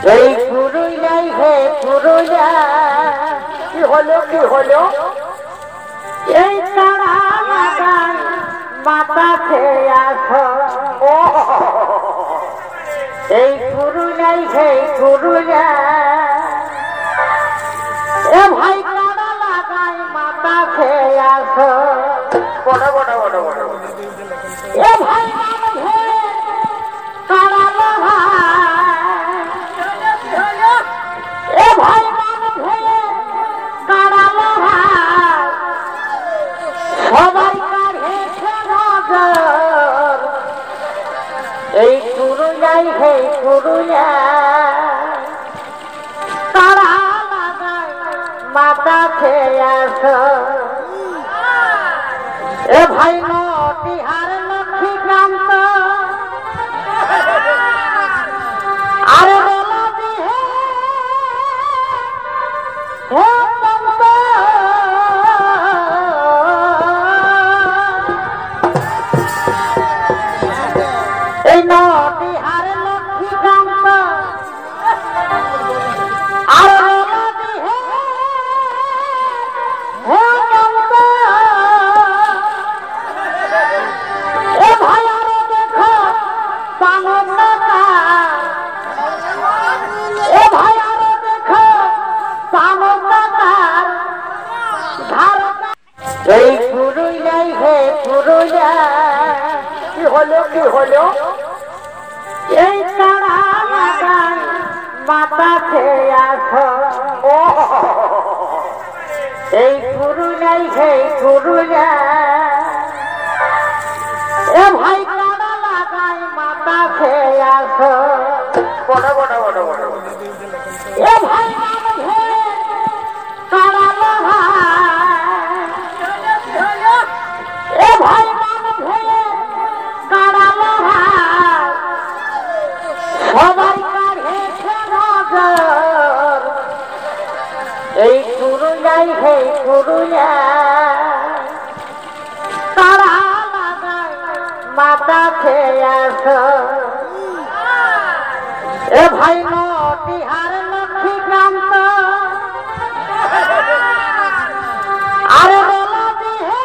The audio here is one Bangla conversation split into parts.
এই পুরুলিয়ায় হে পুরুলিয়া কি হলো কি হলো এই তারা বাগান মাতা খেয়ে আসো এই পুরুলিয়ায় হে পুরুলিয়া এ ভাই তারা লাগাই মাতা খেয়ে আসো বড় বড় বড় বড় এ ভাই তারা ভাই সবাই কাঢ়েছে নজর এই পুরুলিয়ায় হে পুরুলিয়া তারা লাগায় মাতা খেয়ে আসো এ ভাই নটিহার লক্ষ্মীকান্ত আরে বলা দিহে এই নটিহার লক্ষ্মীকান্ত আর বলা দিহে এ ভাই আরে দেখো পানকা এ ভাই আরে দেখো পানকার এই পুরুলিয়ায় হে পুরুলিয়া কি হলো কি হলো এই তারা বাগান মাতা খেয়ে আসো এই পুরুলিয়ায় হে পুরুলিয়া এ ভাই তারা লাগাই মাতা খেয়ে আসো বড় বড় বড় বড় এ ভাই তারা এ ভাই তারা সবাই কাঢ়েছে নজর এই পুরুলিয়ায় হে পুরুলিয়া তারা লাগাই মাতা খেয়ে আসো এ ভাই নটিহার লক্ষ্মীকান্ত আরে বলা দিহে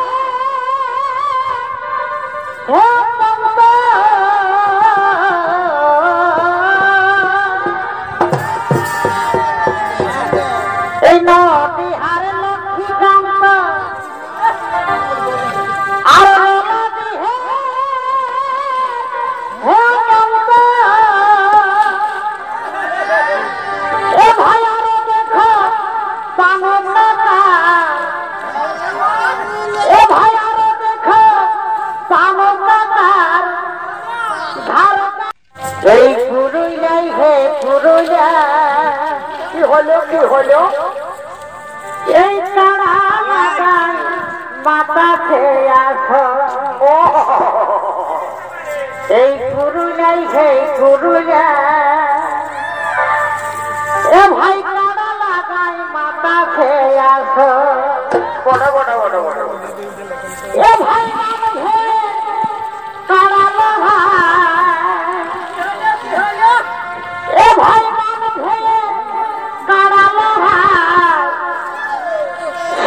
এই নটিহার লক্ষ্মীকান্ত আর বলা দিহে এ ভাই আরে দেখো পানকা এ ভাই আরে দেখো পানকার এই পুরুলিয়ায় হে পুরুলিয়া কি হলো কি হলো এই তারা বাগান মাতা খেয়ে আসো এই পুরুলিয়ায় হে পুরুলিয়া এ ভাই তারা লাগাই মাতা খেয়ে আসো বড় বড় বড় বড় এ ভাই তারা এ ভাই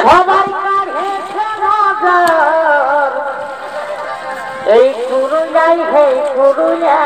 সবাই কাঢ়েছে নজর এই পুরুলিয়ায় হে পুরুলিয়া